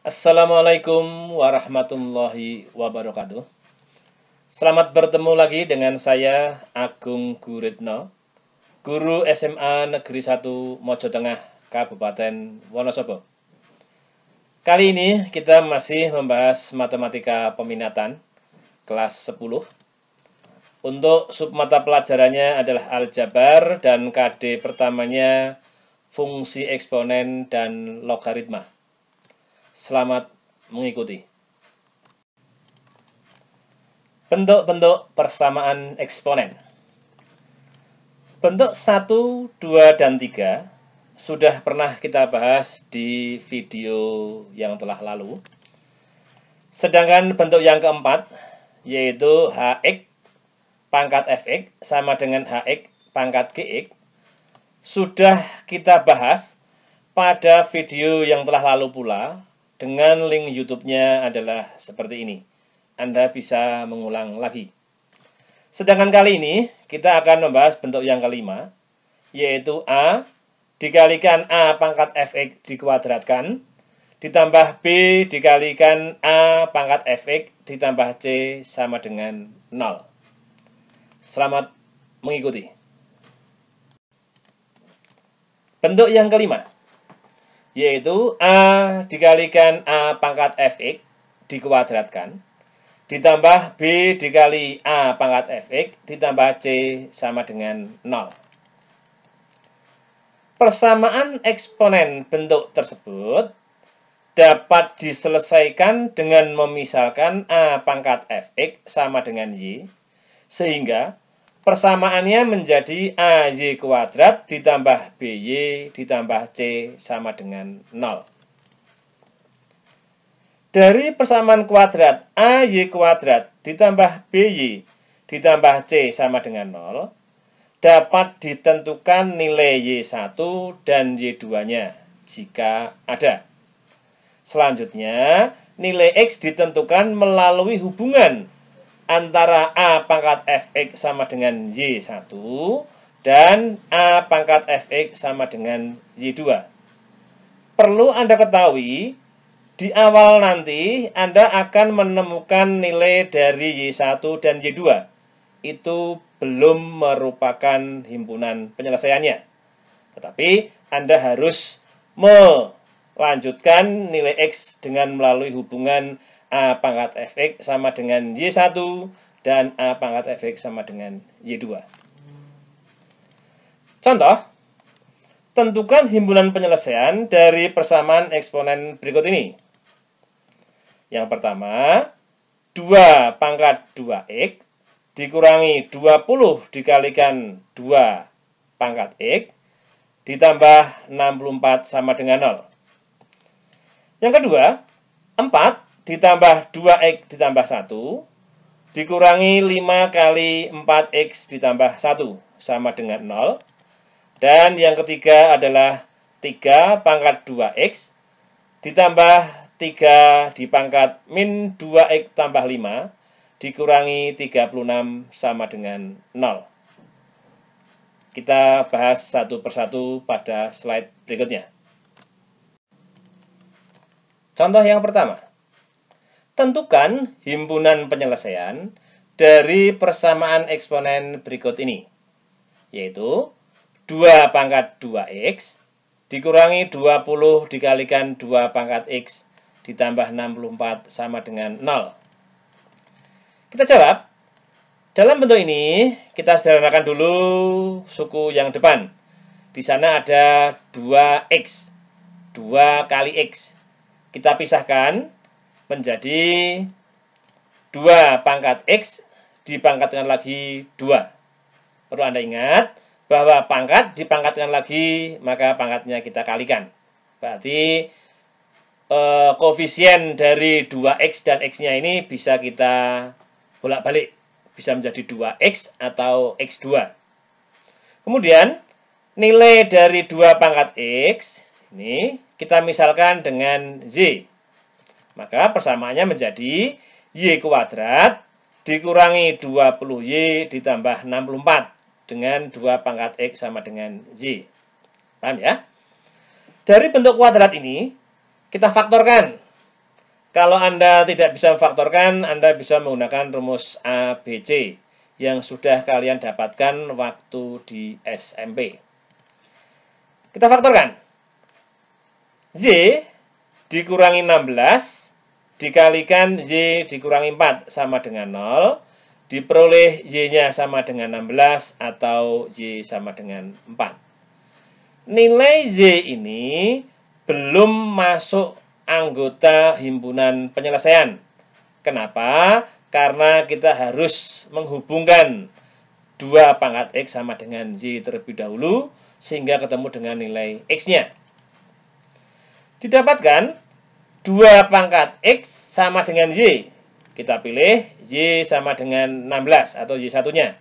Assalamualaikum warahmatullahi wabarakatuh. Selamat bertemu lagi dengan saya Agung Guritno, guru SMA Negeri 1 Mojo Tengah, Kabupaten Wonosobo. Kali ini kita masih membahas matematika peminatan kelas 10. Untuk submata pelajarannya adalah aljabar dan KD pertamanya fungsi eksponen dan logaritma. Selamat mengikuti. Bentuk-bentuk persamaan eksponen. Bentuk 1, 2, dan 3 sudah pernah kita bahas di video yang telah lalu. Sedangkan bentuk yang keempat, yaitu Hx pangkat Fx sama dengan Hx pangkat Gx, sudah kita bahas pada video yang telah lalu pula. Dengan link YouTube-nya adalah seperti ini. Anda bisa mengulang lagi. Sedangkan kali ini kita akan membahas bentuk yang kelima, yaitu A dikalikan A pangkat Fx dikuadratkan, ditambah B dikalikan A pangkat Fx ditambah C sama dengan 0. Selamat mengikuti. Bentuk yang kelima, yaitu A dikalikan A pangkat Fx dikuadratkan, ditambah B dikali A pangkat Fx ditambah C sama dengan 0. Persamaan eksponen bentuk tersebut dapat diselesaikan dengan memisalkan A pangkat Fx sama dengan Y, sehingga persamaannya menjadi AY kuadrat ditambah BY ditambah C sama dengan 0. Dari persamaan kuadrat AY kuadrat ditambah BY ditambah C sama dengan 0, dapat ditentukan nilai Y1 dan Y2-nya jika ada. Selanjutnya, nilai X ditentukan melalui hubungan antara A pangkat Fx sama dengan Y1 dan A pangkat Fx sama dengan Y2. Perlu Anda ketahui, di awal nanti Anda akan menemukan nilai dari Y1 dan Y2. Itu belum merupakan himpunan penyelesaiannya. Tetapi Anda harus melanjutkan nilai X dengan melalui hubungan A pangkat Fx sama dengan Y1 dan A pangkat Fx sama dengan Y2. Contoh, tentukan himpunan penyelesaian dari persamaan eksponen berikut ini. Yang pertama, 2 pangkat 2x dikurangi 20 dikalikan 2 pangkat x ditambah 64 sama dengan 0. Yang kedua, 4 ditambah 2x ditambah 1 dikurangi 5 kali 4x ditambah 1 sama dengan 0. Dan yang ketiga adalah 3 pangkat 2x ditambah 3 dipangkat min 2x tambah 5 dikurangi 36 sama dengan 0. Kita bahas satu persatu pada slide berikutnya. Contoh yang pertama. Tentukan himpunan penyelesaian dari persamaan eksponen berikut ini, yaitu 2 pangkat 2x dikurangi 20 dikalikan 2 pangkat x ditambah 64 sama dengan 0. Kita jawab. Dalam bentuk ini, kita sederhanakan dulu suku yang depan. Di sana ada 2x, 2 kali x. Kita pisahkan menjadi 2 pangkat X dipangkatkan lagi 2. Perlu Anda ingat bahwa pangkat dipangkatkan lagi, maka pangkatnya kita kalikan. Berarti koefisien dari 2X dan X-nya ini bisa kita bolak-balik. Bisa menjadi 2X atau X2. Kemudian, nilai dari 2 pangkat X, ini kita misalkan dengan Z. Maka persamaannya menjadi Y kuadrat dikurangi 20Y ditambah 64 dengan 2 pangkat X sama dengan Y. Paham ya? Dari bentuk kuadrat ini, kita faktorkan Kalau Anda tidak bisa memfaktorkan, Anda bisa menggunakan rumus ABC yang sudah kalian dapatkan waktu di SMP. Kita faktorkan. Y dikurangi 16 dikalikan Y dikurangi 4 sama dengan 0. Diperoleh Y-nya sama dengan 16 atau Y sama dengan 4. Nilai Y ini belum masuk anggota himpunan penyelesaian. Kenapa? Karena kita harus menghubungkan 2 pangkat X sama dengan Y terlebih dahulu, sehingga ketemu dengan nilai X-nya. Didapatkan 2 pangkat X sama dengan Y. Kita pilih Y sama dengan 16 atau Y1-nya.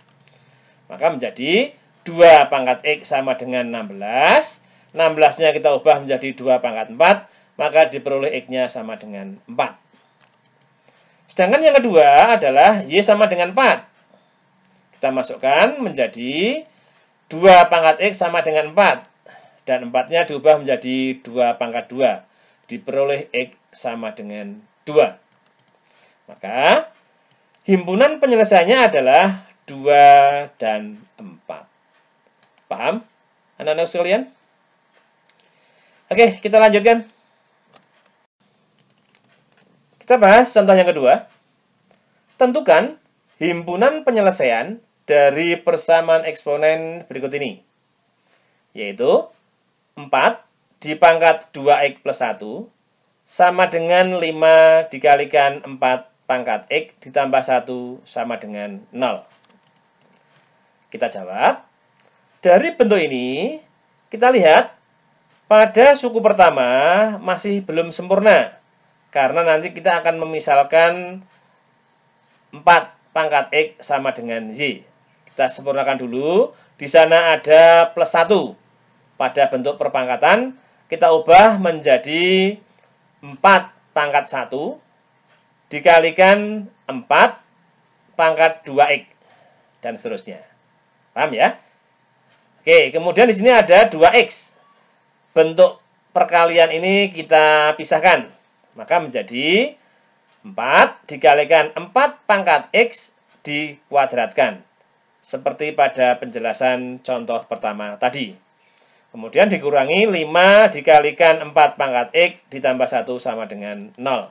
Maka menjadi 2 pangkat X sama dengan 16. 16-nya kita ubah menjadi 2 pangkat 4. Maka diperoleh X-nya sama dengan 4. Sedangkan yang kedua adalah Y sama dengan 4. Kita masukkan menjadi 2 pangkat X sama dengan 4. Dan 4-nya diubah menjadi 2 pangkat 2. Diperoleh X sama dengan 2. Maka himpunan penyelesaiannya adalah 2 dan 4. Paham? Anak-anak sekalian? Oke, kita lanjutkan. Kita bahas contoh yang kedua. Tentukan himpunan penyelesaian dari persamaan eksponen berikut ini. Yaitu 4 dipangkat 2X plus 1 sama dengan 5 dikalikan 4 pangkat X ditambah 1 sama dengan 0. Kita jawab. Dari bentuk ini, kita lihat pada suku pertama masih belum sempurna. Karena nanti kita akan memisalkan 4 pangkat X sama dengan Y. Kita sempurnakan dulu. Di sana ada plus 1. Pada bentuk perpangkatan, kita ubah menjadi 4 pangkat 1 dikalikan 4 pangkat 2X. Dan seterusnya. Paham ya? Oke, kemudian di sini ada 2X. Bentuk perkalian ini kita pisahkan. Maka menjadi 4 dikalikan 4 pangkat X dikuadratkan. Seperti pada penjelasan contoh pertama tadi. Kemudian dikurangi 5 dikalikan 4 pangkat X ditambah 1 sama dengan 0.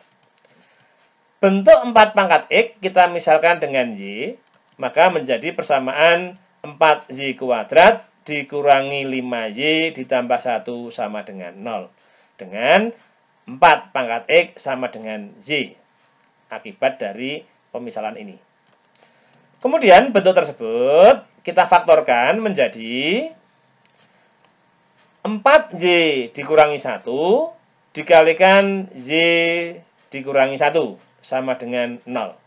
Bentuk 4 pangkat X kita misalkan dengan Y. Maka menjadi persamaan 4Y kuadrat dikurangi 5Y ditambah 1 sama dengan 0. Dengan 4 pangkat X sama dengan Y. Akibat dari pemisalan ini. Kemudian bentuk tersebut kita faktorkan menjadi 4Y dikurangi 1 dikalikan Y dikurangi 1 sama dengan 0.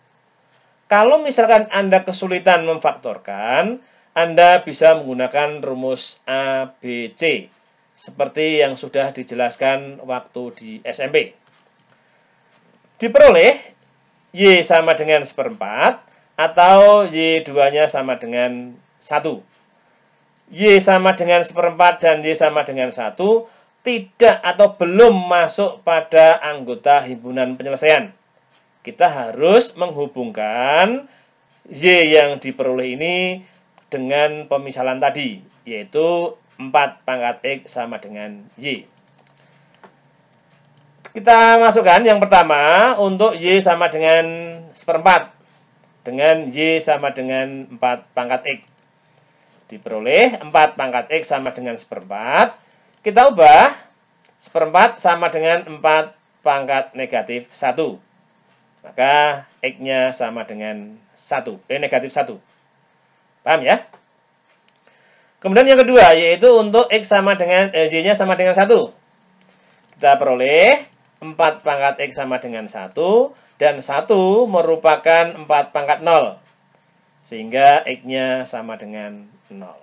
Kalau misalkan Anda kesulitan memfaktorkan, Anda bisa menggunakan rumus ABC. Seperti yang sudah dijelaskan waktu di SMP. Diperoleh Y sama dengan 1/4 atau Y2-nya sama dengan 1. Y sama dengan 1/4 dan Y sama dengan 1 tidak atau belum masuk pada anggota himpunan penyelesaian. Kita harus menghubungkan Y yang diperoleh ini dengan pemisalan tadi, yaitu 4 pangkat X sama dengan Y. Kita masukkan yang pertama untuk Y sama dengan 1/4. Dengan Y sama dengan 4 pangkat X. Diperoleh 4 pangkat X sama dengan 1/4. Kita ubah 1/4 sama dengan 4 pangkat negatif 1. Maka X-nya sama dengan 1. Negatif 1. Paham ya? Kemudian yang kedua, yaitu untuk X sama dengan Y-nya sama dengan 1. Kita peroleh 4 pangkat X sama dengan 1. Dan 1 merupakan 4 pangkat 0. Sehingga X-nya sama dengan 0.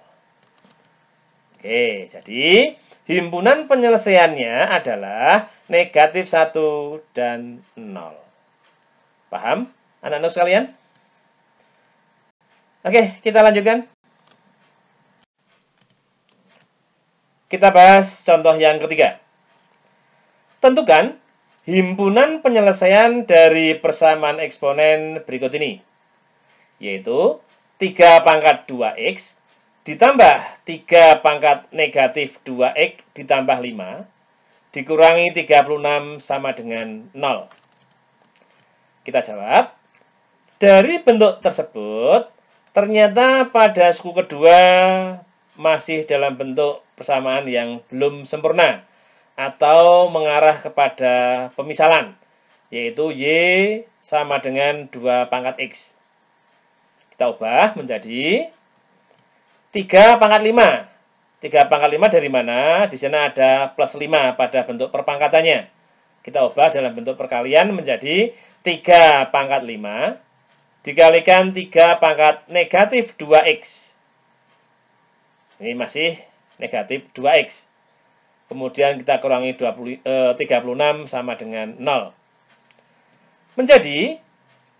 Oke, jadi himpunan penyelesaiannya adalah negatif 1 dan 0. Paham, anak-anak sekalian? Oke, kita lanjutkan. Kita bahas contoh yang ketiga. Tentukan himpunan penyelesaian dari persamaan eksponen berikut ini, yaitu 3 pangkat 2x ditambah 3 pangkat negatif 2x ditambah 5 dikurangi 36 sama dengan 0. Kita jawab, dari bentuk tersebut, ternyata pada suku kedua masih dalam bentuk persamaan yang belum sempurna atau mengarah kepada pemisalan, yaitu y sama dengan 2 pangkat x. Kita ubah menjadi 3 pangkat 5. 3 pangkat 5 dari mana? Di sana ada plus 5 pada bentuk perpangkatannya. Kita ubah dalam bentuk perkalian menjadi 3 pangkat 5 dikalikan 3 pangkat negatif 2x. Ini masih negatif 2x. Kemudian kita kurangi 36 sama dengan 0. Menjadi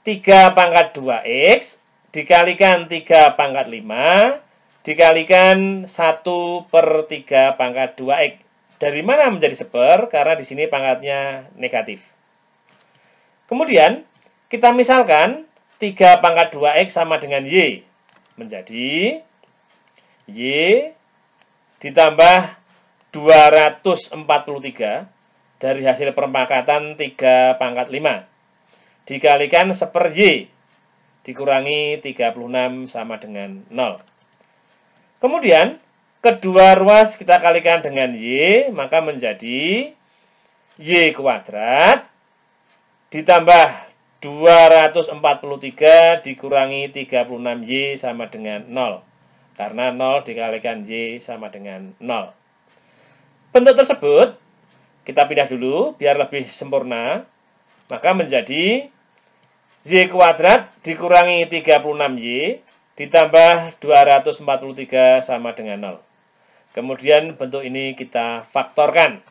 3 pangkat 2x dikalikan 3 pangkat 5 dikalikan 1/3 pangkat 2x. Dari mana menjadi seper? Karena di sini pangkatnya negatif. Kemudian kita misalkan 3 pangkat 2x sama dengan y. Menjadi y ditambah 243 dari hasil perpangkatan 3 pangkat 5 dikalikan seper y dikurangi 36 sama dengan 0. Kemudian kedua ruas kita kalikan dengan y, maka menjadi y kuadrat ditambah 243 dikurangi 36y sama dengan 0. Karena 0 dikalikan y sama dengan 0. Bentuk tersebut kita pindah dulu biar lebih sempurna. Maka menjadi y kuadrat dikurangi 36y ditambah 243 sama dengan 0. Kemudian bentuk ini kita faktorkan.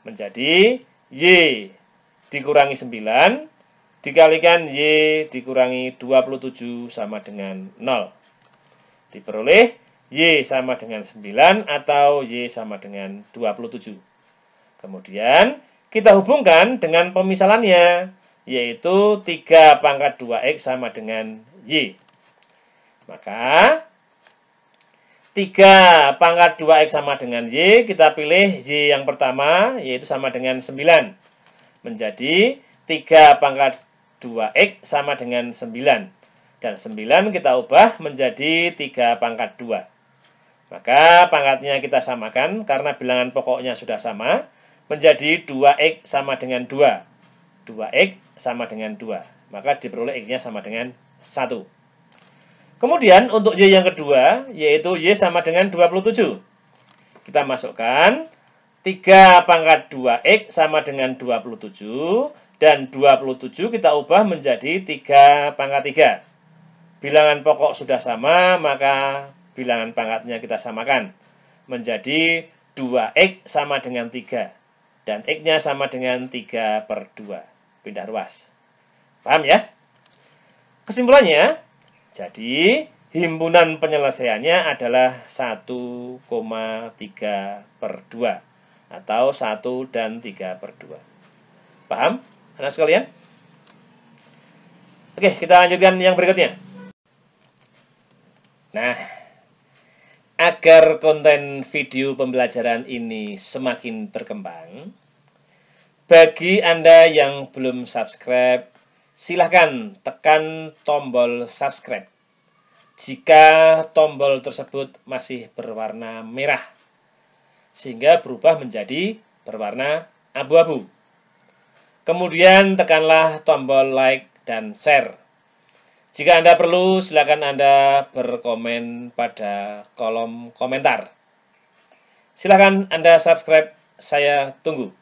Menjadi y dikurangi 9 dikalikan y dikurangi 27 sama dengan 0. Diperoleh y sama dengan 9 atau y sama dengan 27. Kemudian kita hubungkan dengan pemisalannya, yaitu 3 pangkat 2x sama dengan y. Maka 3 pangkat 2x sama dengan y, kita pilih y yang pertama, yaitu sama dengan 9. Menjadi 3 pangkat 2x sama dengan 9. Dan 9 kita ubah menjadi 3 pangkat 2. Maka pangkatnya kita samakan, karena bilangan pokoknya sudah sama, menjadi 2x sama dengan 2. 2x sama dengan 2. Maka diperoleh x-nya sama dengan 1. Kemudian untuk y yang kedua, yaitu y sama dengan 27. Kita masukkan 3 pangkat 2x sama dengan 27. Dan 27 kita ubah menjadi 3 pangkat 3. Bilangan pokok sudah sama, maka bilangan pangkatnya kita samakan. Menjadi 2x sama dengan 3. Dan x-nya sama dengan 3/2. Pindah ruas. Paham ya? Kesimpulannya, jadi himpunan penyelesaiannya adalah 1,3/2. Atau 1 dan 3/2. Paham, anak sekalian? Oke, kita lanjutkan yang berikutnya. Nah, agar konten video pembelajaran ini semakin berkembang, bagi Anda yang belum subscribe, silahkan tekan tombol subscribe. Jika tombol tersebut masih berwarna merah, sehingga berubah menjadi berwarna abu-abu. Kemudian tekanlah tombol like dan share. Jika Anda perlu, silakan Anda berkomen pada kolom komentar. Silakan Anda subscribe, saya tunggu.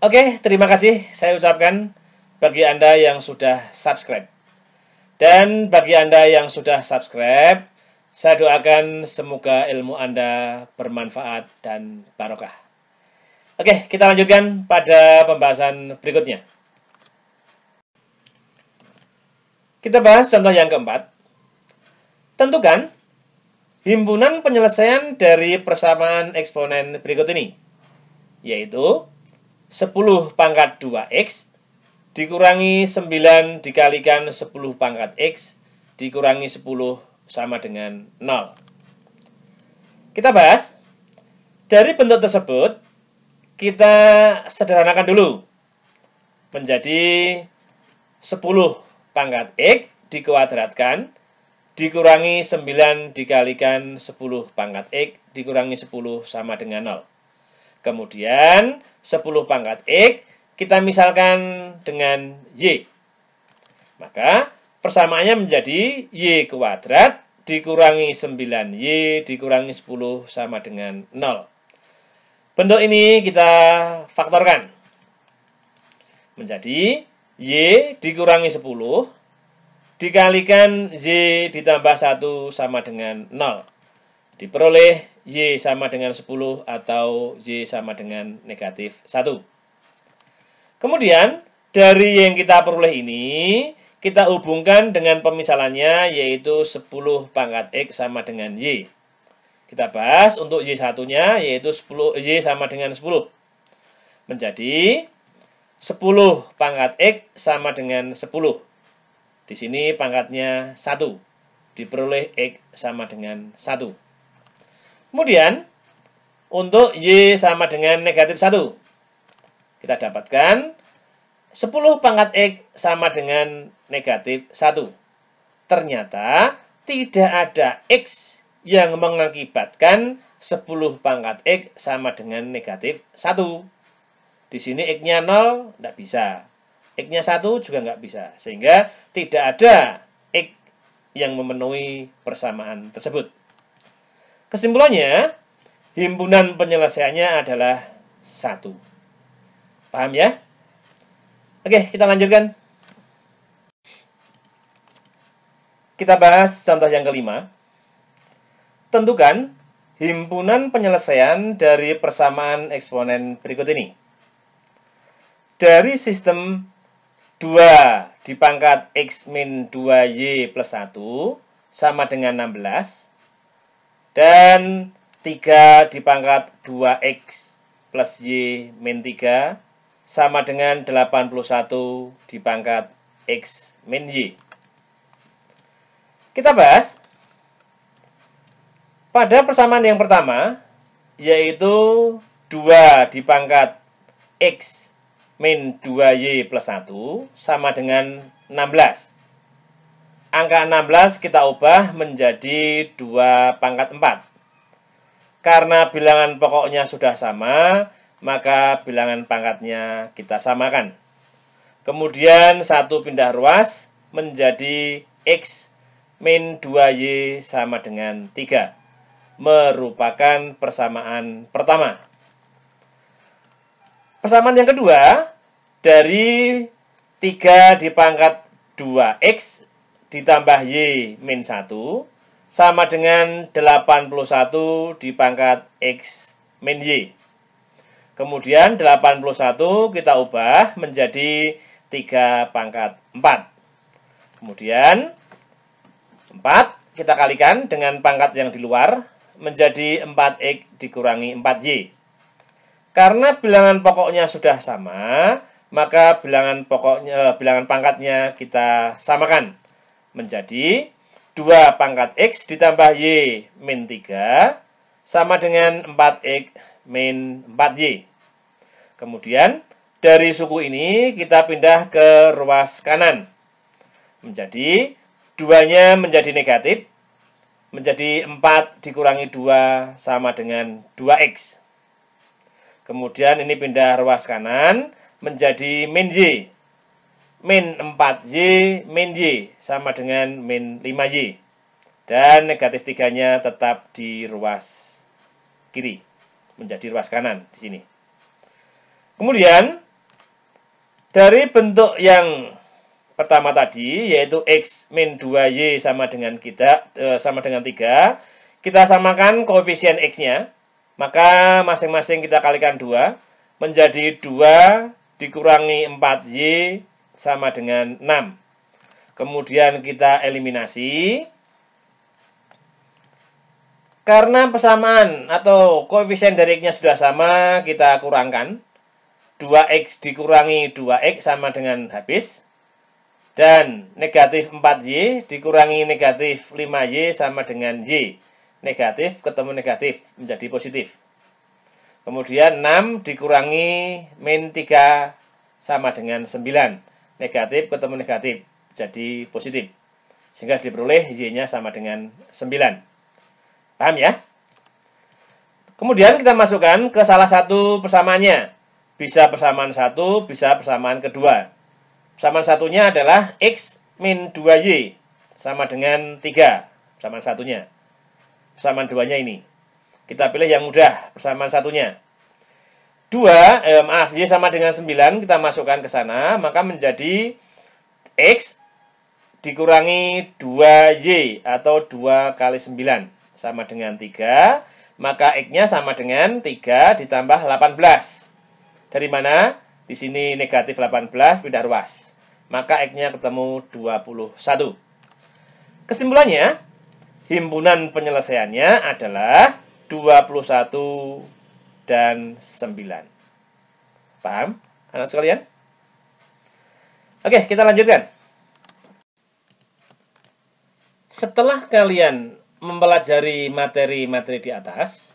Oke, terima kasih saya ucapkan bagi Anda yang sudah subscribe. Dan bagi Anda yang sudah subscribe, saya doakan semoga ilmu Anda bermanfaat dan barokah. Oke, kita lanjutkan pada pembahasan berikutnya. Kita bahas contoh yang keempat. Tentukan himpunan penyelesaian dari persamaan eksponen berikut ini, yaitu 10 pangkat 2x dikurangi 9 dikalikan 10 pangkat x dikurangi 10 sama dengan 0. Kita bahas. Dari bentuk tersebut, kita sederhanakan dulu. Menjadi 10 pangkat x dikuadratkan dikurangi 9 dikalikan 10 pangkat x dikurangi 10 sama dengan 0. Kemudian 10 pangkat x kita misalkan dengan y. Maka persamaannya menjadi y kuadrat dikurangi 9y dikurangi 10 sama dengan 0. Bentuk ini kita faktorkan. Menjadi y dikurangi 10 dikalikan y ditambah 1 sama dengan 0. Diperoleh y sama dengan 10 atau y sama dengan negatif 1. Kemudian, dari yang kita peroleh ini, kita hubungkan dengan pemisalannya, yaitu 10 pangkat x sama dengan y. Kita bahas untuk y1-nya, yaitu 10y sama dengan 10. Menjadi 10 pangkat x sama dengan 10. Di sini pangkatnya 1. Diperoleh x sama dengan 1. Kemudian, untuk y sama dengan negatif 1. Kita dapatkan 10 pangkat x sama dengan negatif 1. Ternyata tidak ada x yang mengakibatkan 10 pangkat x sama dengan negatif 1. Di sini x-nya 0, tidak bisa. X-nya 1 juga nggak bisa. Sehingga tidak ada x yang memenuhi persamaan tersebut. Kesimpulannya, himpunan penyelesaiannya adalah 1. Paham ya? Oke, kita lanjutkan. Kita bahas contoh yang kelima. Tentukan himpunan penyelesaian dari persamaan eksponen berikut ini. Dari sistem 2 dipangkat x min 2y plus 1 sama dengan 16. Dan 3 dipangkat 2x plus y min 3 sama dengan 81 dipangkat x min y. Kita bahas. Pada persamaan yang pertama, yaitu 2 dipangkat x min 2y plus 1 sama dengan 16. Angka 16 kita ubah menjadi 2 pangkat 4. Karena bilangan pokoknya sudah sama, maka bilangan pangkatnya kita samakan. Kemudian 1 pindah ruas menjadi x min 2y sama dengan 3. Merupakan persamaan pertama. Persamaan yang kedua, dari 3 dipangkat 2x ditambah y min 1 sama dengan 81 dipangkat x min y. Kemudian 81 kita ubah menjadi 3 pangkat 4. Kemudian 4 kita kalikan dengan pangkat yang di luar menjadi 4x dikurangi 4y. Karena bilangan pokoknya sudah sama, maka bilangan pangkatnya kita samakan menjadi 2 pangkat x ditambah y min 3 sama dengan 4x min 4y. Kemudian dari suku ini kita pindah ke ruas kanan. Menjadi 2-nya menjadi negatif. Menjadi 4 dikurangi 2 sama dengan 2x. Kemudian ini pindah ruas kanan menjadi min y. Min 4y min y sama dengan min 5y. Dan negatif 3-nya tetap di ruas kiri. Menjadi ruas kanan di sini. Kemudian dari bentuk yang pertama tadi, yaitu x min 2y sama dengan 3, kita samakan koefisien x-nya. Maka masing-masing kita kalikan 2, menjadi 2 dikurangi 4y sama dengan 6. Kemudian kita eliminasi. Karena persamaan atau koefisien dari X-nya sudah sama, kita kurangkan. 2X dikurangi 2X sama dengan habis. Dan negatif 4Y dikurangi negatif 5Y sama dengan Y. Negatif ketemu negatif menjadi positif. Kemudian 6 dikurangi min 3 sama dengan 9. Negatif ketemu negatif jadi positif. Sehingga diperoleh Y-nya sama dengan 9. Paham ya? Kemudian kita masukkan ke salah satu persamaannya. Bisa persamaan 1, bisa persamaan kedua. Persamaan satunya adalah X min 2Y sama dengan 3. Persamaan satunya. Persamaan duanya ini. Kita pilih yang mudah, persamaan satunya. Y sama dengan 9, kita masukkan ke sana, maka menjadi X dikurangi 2Y atau 2 kali 9 sama dengan 3, maka X-nya sama dengan 3 ditambah 18. Dari mana? Di sini negatif 18 pindah ruas. Maka X-nya ketemu 21. Kesimpulannya, himpunan penyelesaiannya adalah 21 dan 9. Paham, anak sekalian? Oke, kita lanjutkan. Setelah kalian mempelajari materi-materi di atas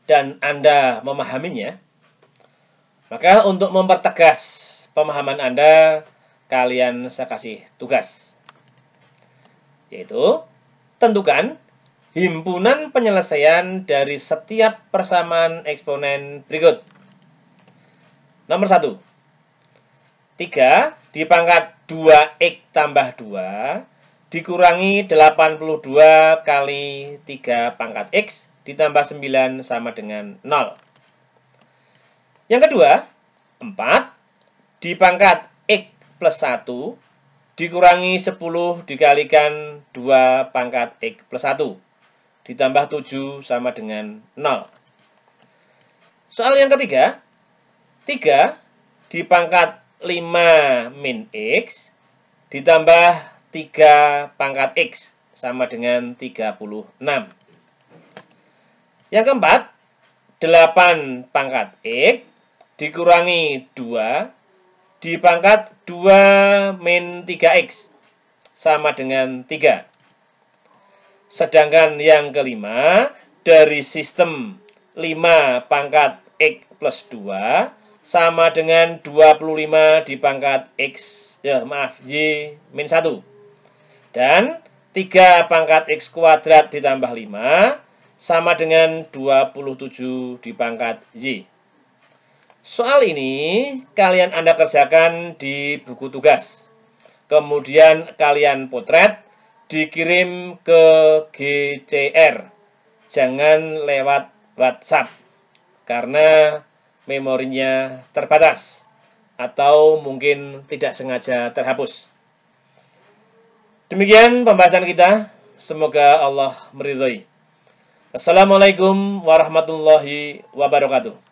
dan Anda memahaminya, maka untuk mempertegas pemahaman Anda, kalian saya kasih tugas. Yaitu, tentukan himpunan penyelesaian dari setiap persamaan eksponen berikut. Nomor 1. 3 dipangkat 2X tambah 2 dikurangi 82 kali 3 pangkat X ditambah 9 sama dengan 0. Yang kedua, 4 dipangkat X plus 1 dikurangi 10 dikalikan 2 pangkat X plus 1 ditambah 7 sama dengan 0. Soal yang ketiga, 3 dipangkat 5 min X ditambah 3 pangkat X sama dengan 36. Yang keempat, 8 pangkat X dikurangi 2 dipangkat 2 min 3X sama dengan 3. Sedangkan yang kelima, dari sistem 5 pangkat X plus 2 sama dengan 25 dipangkat Y min 1. Dan 3 pangkat X kuadrat ditambah 5 sama dengan 27 dipangkat Y. Soal ini kalian Anda kerjakan di buku tugas. Kemudian kalian potret, dikirim ke GCR. Jangan lewat WhatsApp, karena memorinya terbatas atau mungkin tidak sengaja terhapus. Demikian pembahasan kita. Semoga Allah meridhai. Assalamualaikum warahmatullahi wabarakatuh.